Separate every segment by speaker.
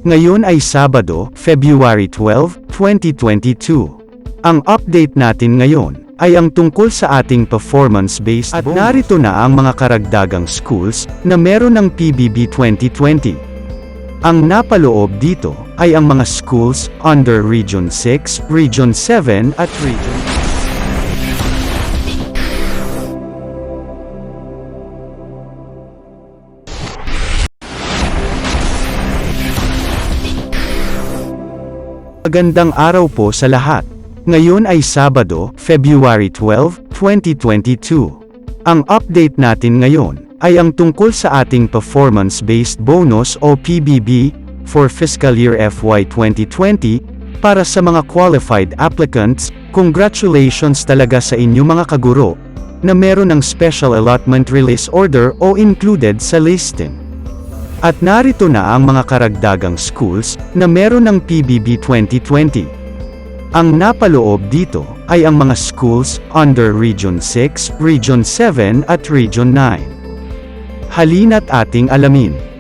Speaker 1: Ngayon ay Sabado, February 12, 2022. Ang update natin ngayon ay ang tungkol sa ating performance-based bonus. At narito na ang mga karagdagang schools na meron ng PBB 2020. Ang napaloob dito ay ang mga schools under Region 6, Region 7 at Region Magandang araw po sa lahat. Ngayon ay Sabado, February 12, 2022. Ang update natin ngayon ay ang tungkol sa ating Performance-Based Bonus o PBB for Fiscal Year FY 2020 para sa mga qualified applicants. Congratulations talaga sa inyo mga kaguro na meron ng Special Allotment Release Order o included sa listing. At narito na ang mga karagdagang schools na meron ng PBB 2020. Ang napaloob dito ay ang mga schools under Region 6, Region 7 at Region 9. Halina't ating alamin.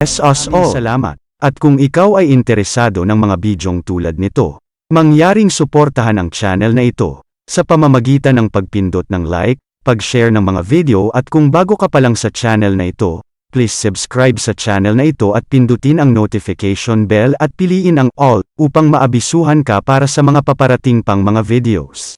Speaker 1: us all. Salamat. At kung ikaw ay interesado ng mga bidyong tulad nito, mangyaring suportahan ang channel na ito sa pamamagitan ng pagpindot ng like, pag-share ng mga video at kung bago ka pa lang sa channel na ito, please subscribe sa channel na ito at pindutin ang notification bell at piliin ang all upang maabisuhan ka para sa mga paparating pang mga videos.